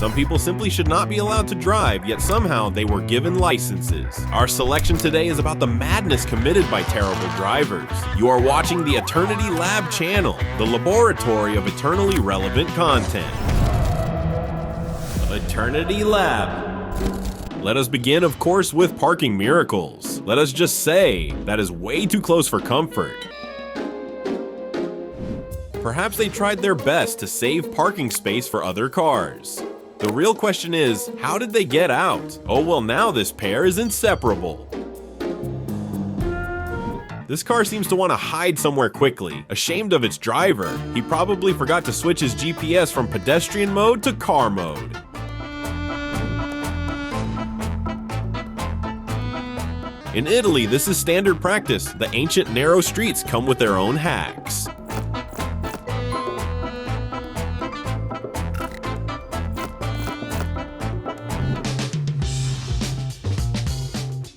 Some people simply should not be allowed to drive, yet somehow they were given licenses. Our selection today is about the madness committed by terrible drivers. You are watching the Eternity Lab channel, the laboratory of eternally relevant content. Eternity Lab. Let us begin, of course, with parking miracles. Let us just say, that is way too close for comfort. Perhaps they tried their best to save parking space for other cars. The real question is, how did they get out? Oh well, now this pair is inseparable. This car seems to want to hide somewhere quickly, ashamed of its driver. He probably forgot to switch his GPS from pedestrian mode to car mode. In Italy, this is standard practice. The ancient narrow streets come with their own hacks.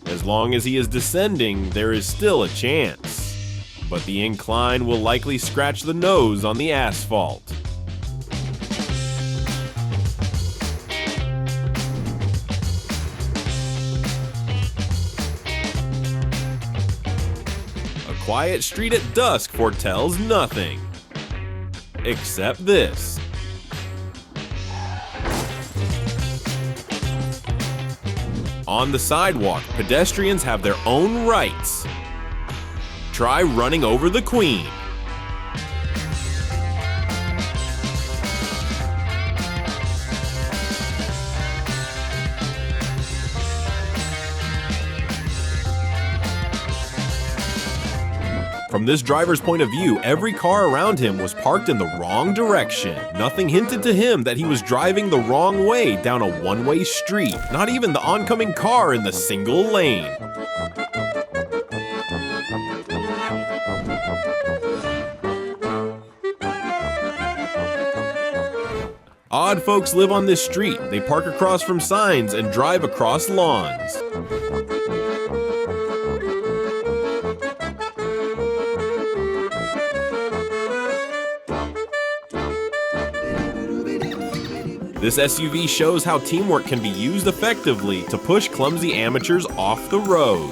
As long as he is descending, there is still a chance. But the incline will likely scratch the nose on the asphalt. Quiet street at dusk foretells nothing. Except this. On the sidewalk, pedestrians have their own rights. Try running over the Queen. From this driver's point of view, every car around him was parked in the wrong direction. Nothing hinted to him that he was driving the wrong way down a one-way street, not even the oncoming car in the single lane. Odd folks live on this street. They park across from signs and drive across lawns. This SUV shows how teamwork can be used effectively to push clumsy amateurs off the road.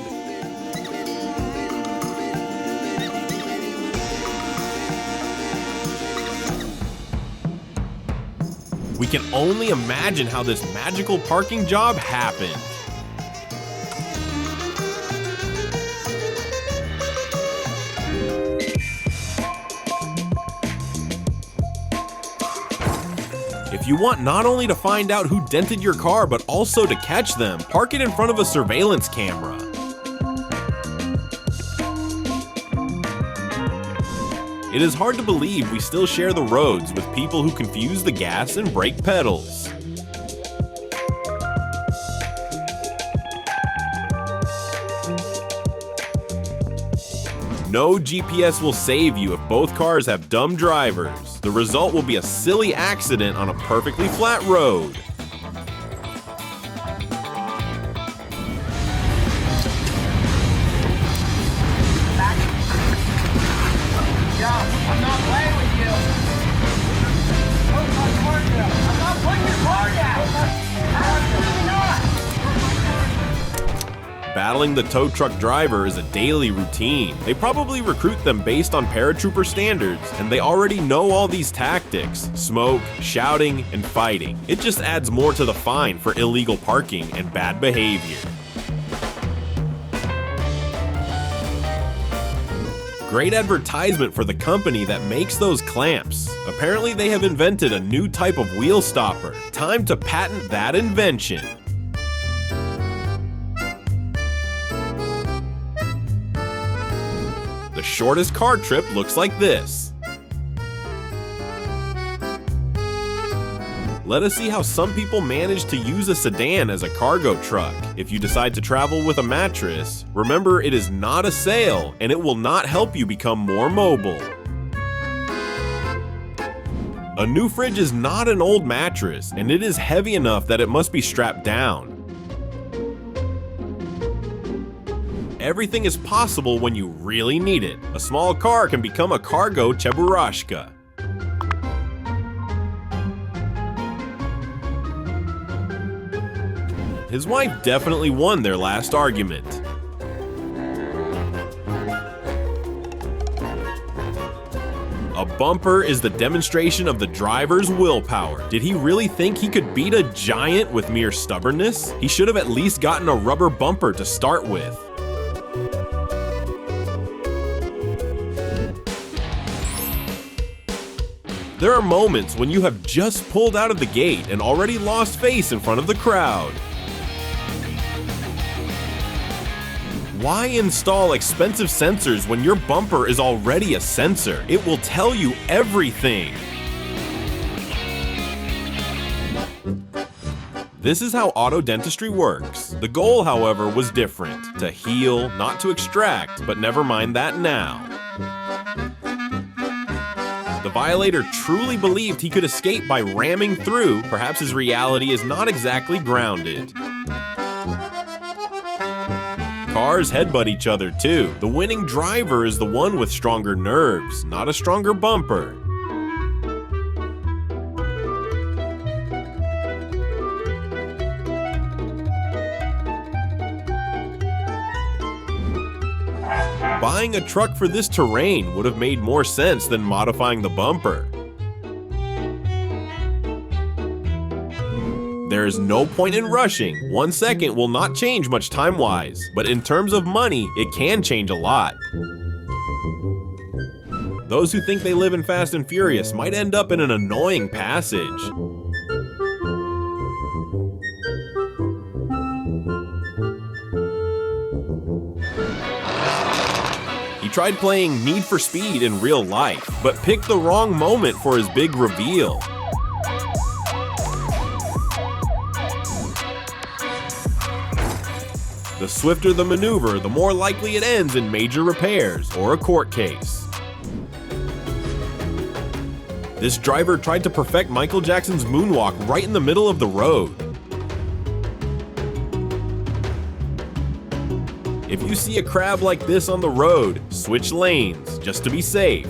We can only imagine how this magical parking job happened. If you want not only to find out who dented your car, but also to catch them, park it in front of a surveillance camera. It is hard to believe we still share the roads with people who confuse the gas and brake pedals. No GPS will save you if both cars have dumb drivers. The result will be a silly accident on a perfectly flat road. I'm not playing with you. I'm not putting your car down. Absolutely not. Battling the tow truck driver is a daily routine. They probably recruit them based on paratrooper standards, and they already know all these tactics: smoke, shouting, and fighting. It just adds more to the fine for illegal parking and bad behavior. Great advertisement for the company that makes those clamps. Apparently they have invented a new type of wheel stopper. Time to patent that invention. The shortest car trip looks like this. Let us see how some people manage to use a sedan as a cargo truck. If you decide to travel with a mattress, remember it is not a sale, and it will not help you become more mobile. A new fridge is not an old mattress, and it is heavy enough that it must be strapped down. Everything is possible when you really need it. A small car can become a cargo cheburashka. his wife definitely won their last argument. A bumper is the demonstration of the driver's willpower. Did he really think he could beat a giant with mere stubbornness? He should have at least gotten a rubber bumper to start with. There are moments when you have just pulled out of the gate and already lost face in front of the crowd. Why install expensive sensors when your bumper is already a sensor? It will tell you everything. This is how auto dentistry works. The goal, however, was different. To heal, not to extract, but never mind that now. The violator truly believed he could escape by ramming through. Perhaps his reality is not exactly grounded. Cars headbutt each other too. The winning driver is the one with stronger nerves, not a stronger bumper. Buying a truck for this terrain would have made more sense than modifying the bumper. There is no point in rushing. 1 second will not change much time-wise, but in terms of money, it can change a lot. Those who think they live in Fast and Furious might end up in an annoying passage. He tried playing Need for Speed in real life, but picked the wrong moment for his big reveal. The swifter the maneuver, the more likely it ends in major repairs or a court case. This driver tried to perfect Michael Jackson's moonwalk right in the middle of the road. If you see a crab like this on the road, switch lanes just to be safe.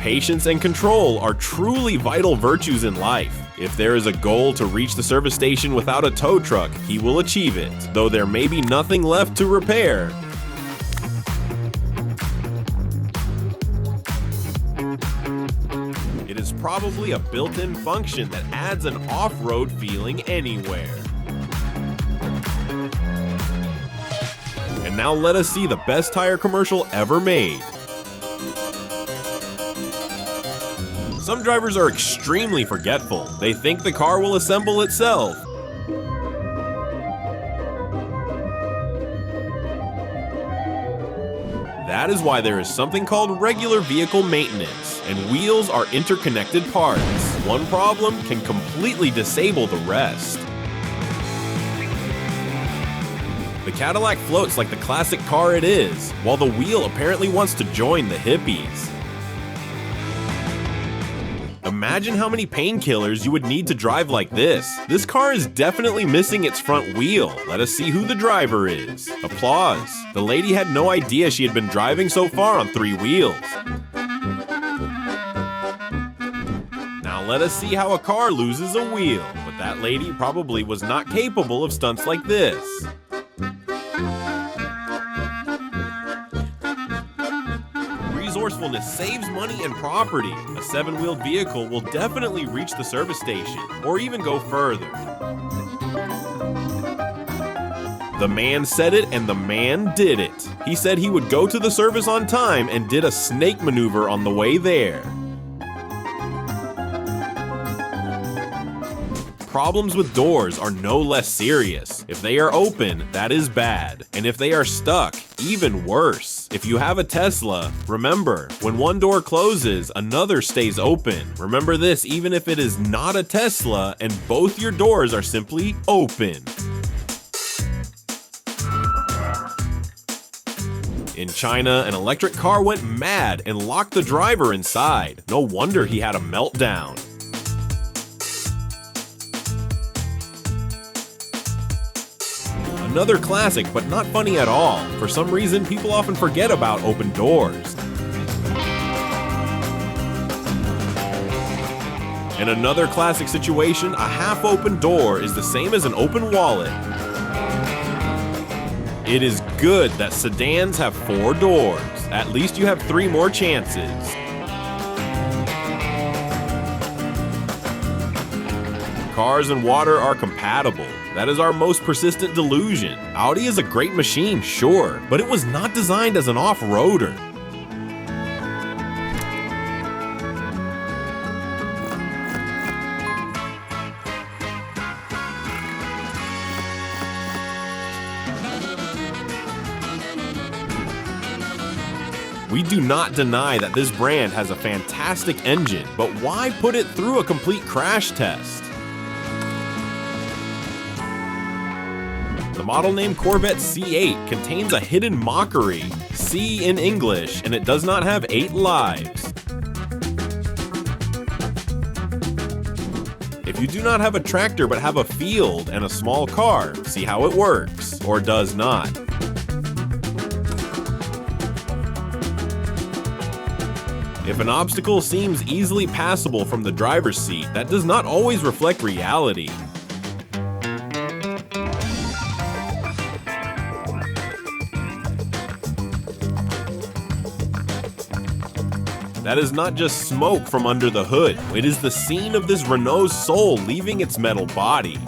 Patience and control are truly vital virtues in life. If there is a goal to reach the service station without a tow truck, he will achieve it, though there may be nothing left to repair. It is probably a built-in function that adds an off-road feeling anywhere. And now let us see the best tire commercial ever made. Some drivers are extremely forgetful. They think the car will assemble itself. That is why there is something called regular vehicle maintenance, and wheels are interconnected parts. One problem can completely disable the rest. The Cadillac floats like the classic car it is, while the wheel apparently wants to join the hippies. Imagine how many painkillers you would need to drive like this. This car is definitely missing its front wheel. Let us see who the driver is. Applause. The lady had no idea she had been driving so far on 3 wheels. Now let us see how a car loses a wheel. But that lady probably was not capable of stunts like this. Resourcefulness saves money and property. A 7-wheeled vehicle will definitely reach the service station, or even go further. The man said it, and the man did it. He said he would go to the service on time and did a snake maneuver on the way there. Problems with doors are no less serious. If they are open, that is bad. And if they are stuck, even worse. If you have a Tesla, remember, when one door closes, another stays open. Remember this even if it is not a Tesla and both your doors are simply open. In China, an electric car went mad and locked the driver inside. No wonder he had a meltdown. Another classic, but not funny at all. For some reason, people often forget about open doors. In another classic situation, a half-open door is the same as an open wallet. It is good that sedans have 4 doors. At least you have 3 more chances. Cars and water are compatible. That is our most persistent delusion. Audi is a great machine, sure, but it was not designed as an off-roader. We do not deny that this brand has a fantastic engine, but why put it through a complete crash test? The model name Corvette C8 contains a hidden mockery, C in English, and it does not have 8 lives. If you do not have a tractor but have a field and a small car, see how it works, or does not. If an obstacle seems easily passable from the driver's seat, that does not always reflect reality. That is not just smoke from under the hood, it is the scene of this Renault's soul leaving its metal body.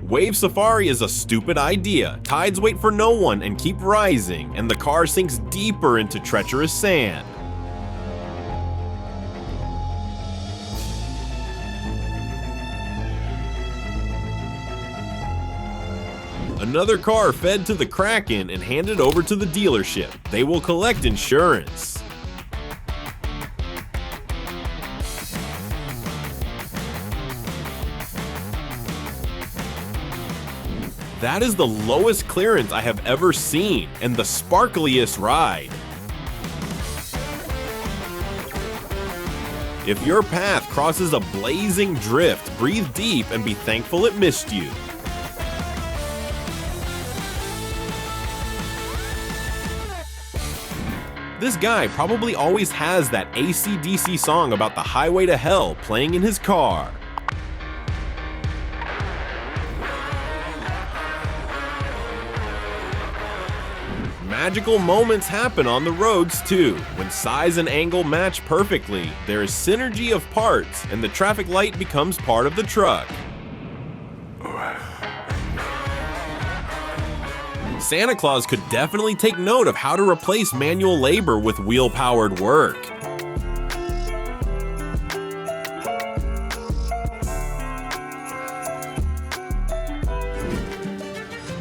Wave Safari is a stupid idea. Tides wait for no one and keep rising, and the car sinks deeper into treacherous sand. Another car fed to the Kraken and handed over to the dealership. They will collect insurance. That is the lowest clearance I have ever seen, and the sparkliest ride. If your path crosses a blazing drift, breathe deep and be thankful it missed you. This guy probably always has that AC/DC song about the highway to hell playing in his car. Magical moments happen on the roads too. When size and angle match perfectly, there is synergy of parts, and the traffic light becomes part of the truck. Santa Claus could definitely take note of how to replace manual labor with wheel-powered work.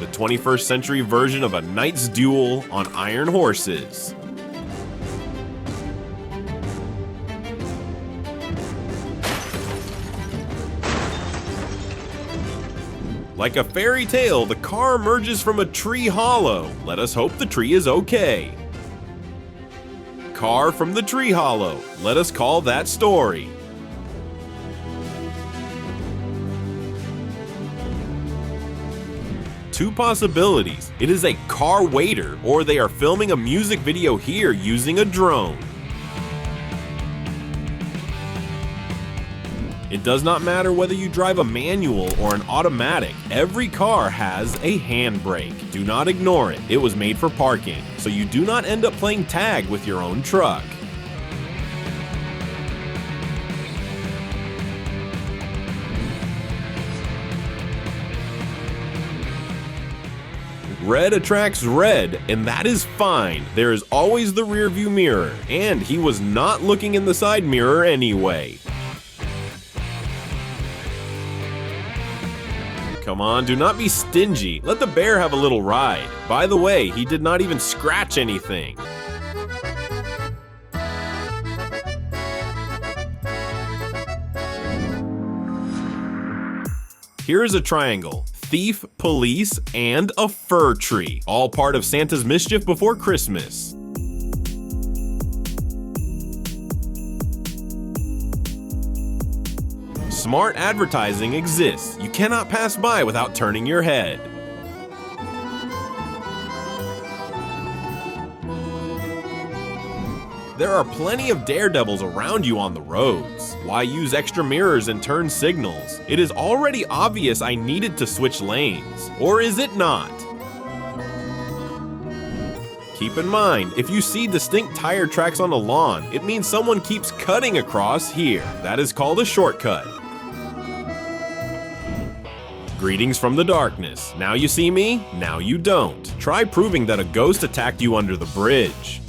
The 21st century version of a knight's duel on iron horses. Like a fairy tale, the car emerges from a tree hollow. Let us hope the tree is okay. Car from the tree hollow. Let us call that story. Two possibilities. It is a car waiter, or they are filming a music video here using a drone. It does not matter whether you drive a manual or an automatic, every car has a handbrake. Do not ignore it. It was made for parking, so you do not end up playing tag with your own truck. Red attracts red, and that is fine. There is always the rearview mirror, and he was not looking in the side mirror anyway. Come on, do not be stingy. Let the bear have a little ride. By the way, he did not even scratch anything. Here is a triangle. Thief, police, and a fir tree. All part of Santa's mischief before Christmas. Smart advertising exists. You cannot pass by without turning your head. There are plenty of daredevils around you on the roads. Why use extra mirrors and turn signals? It is already obvious I needed to switch lanes. Or is it not? Keep in mind, if you see distinct tire tracks on a lawn, it means someone keeps cutting across here. That is called a shortcut. Greetings from the darkness. Now you see me, now you don't. Try proving that a ghost attacked you under the bridge.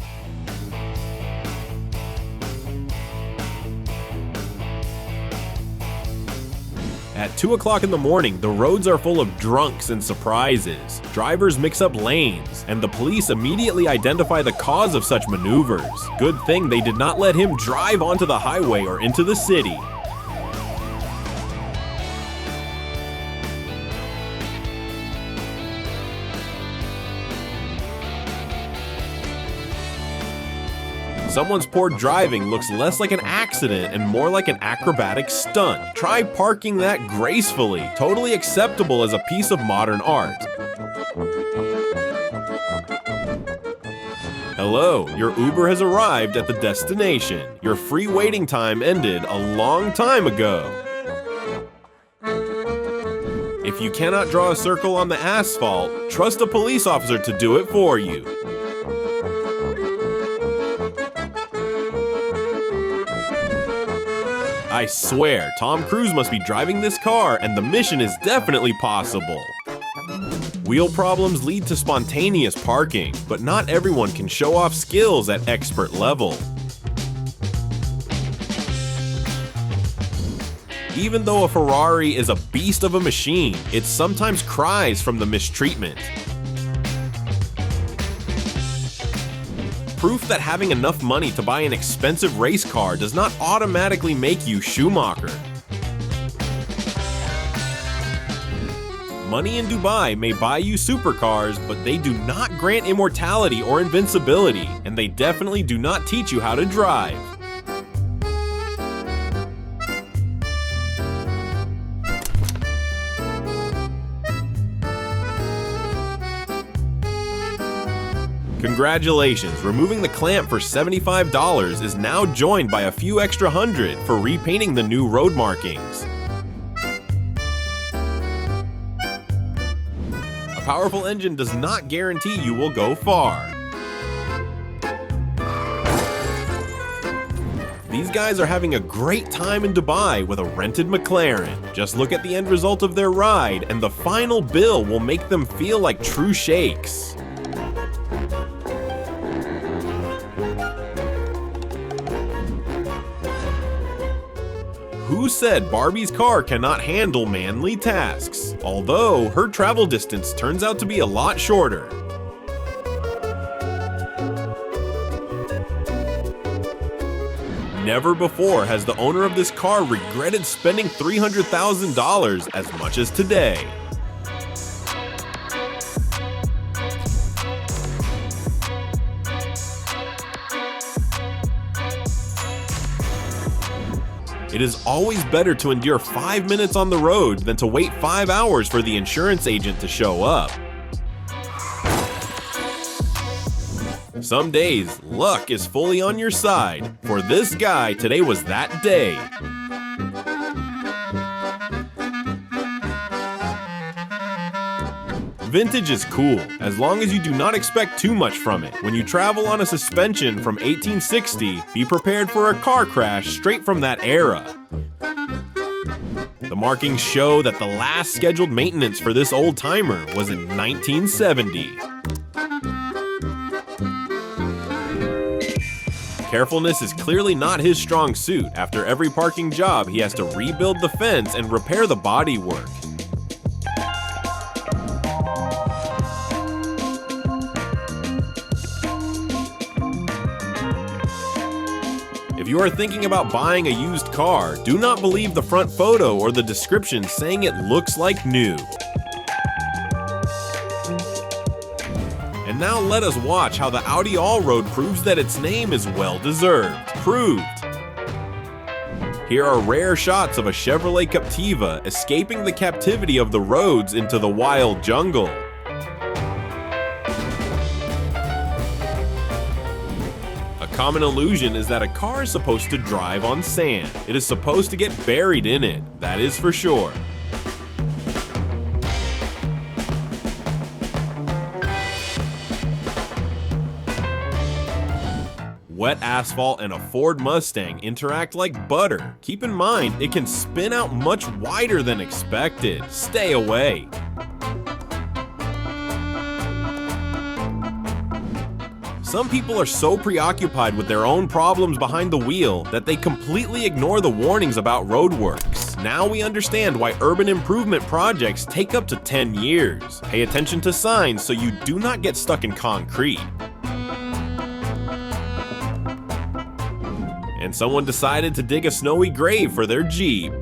At 2 o'clock in the morning, the roads are full of drunks and surprises. Drivers mix up lanes, and the police immediately identify the cause of such maneuvers. Good thing they did not let him drive onto the highway or into the city. Someone's poor driving looks less like an accident and more like an acrobatic stunt. Try parking that gracefully, totally acceptable as a piece of modern art. Hello, your Uber has arrived at the destination. Your free waiting time ended a long time ago. If you cannot draw a circle on the asphalt, trust a police officer to do it for you. I swear, Tom Cruise must be driving this car and the mission is definitely possible. Wheel problems lead to spontaneous parking, but not everyone can show off skills at expert level. Even though a Ferrari is a beast of a machine, it sometimes cries from the mistreatment. Proof that having enough money to buy an expensive race car does not automatically make you Schumacher. Money in Dubai may buy you supercars, but they do not grant immortality or invincibility, and they definitely do not teach you how to drive. Congratulations, removing the clamp for $75 is now joined by a few extra hundred for repainting the new road markings. A powerful engine does not guarantee you will go far. These guys are having a great time in Dubai with a rented McLaren. Just look at the end result of their ride, and the final bill will make them feel like true sheikhs. Who said Barbie's car cannot handle manly tasks? Although, her travel distance turns out to be a lot shorter. Never before has the owner of this car regretted spending $300,000 as much as today. It is always better to endure 5 minutes on the road than to wait 5 hours for the insurance agent to show up. Some days, luck is fully on your side. For this guy, today was that day. Vintage is cool, as long as you do not expect too much from it. When you travel on a suspension from 1860, be prepared for a car crash straight from that era. The markings show that the last scheduled maintenance for this old timer was in 1970. Carefulness is clearly not his strong suit. After every parking job, he has to rebuild the fence and repair the bodywork. If you are thinking about buying a used car, do not believe the front photo or the description saying it looks like new. And now let us watch how the Audi Allroad proves that its name is well-deserved. Proved. Here are rare shots of a Chevrolet Captiva escaping the captivity of the roads into the wild jungle. A common illusion is that a car is supposed to drive on sand. It is supposed to get buried in it, that is for sure. Wet asphalt and a Ford Mustang interact like butter. Keep in mind, it can spin out much wider than expected. Stay away. Some people are so preoccupied with their own problems behind the wheel that they completely ignore the warnings about roadworks. Now we understand why urban improvement projects take up to 10 years. Pay attention to signs so you do not get stuck in concrete. And someone decided to dig a snowy grave for their Jeep.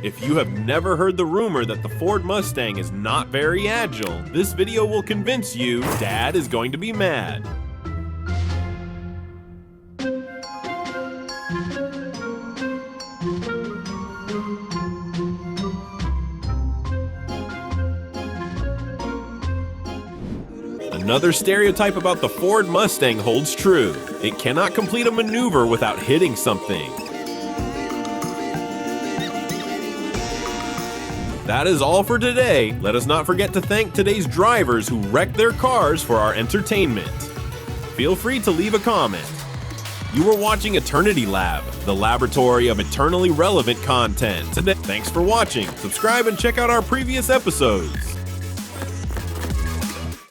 If you have never heard the rumor that the Ford Mustang is not very agile, this video will convince you Dad is going to be mad. Another stereotype about the Ford Mustang holds true. It cannot complete a maneuver without hitting something. That is all for today. Let us not forget to thank today's drivers who wrecked their cars for our entertainment. Feel free to leave a comment. You were watching Eternity Lab, the laboratory of eternally relevant content. Thanks for watching. Subscribe and check out our previous episodes.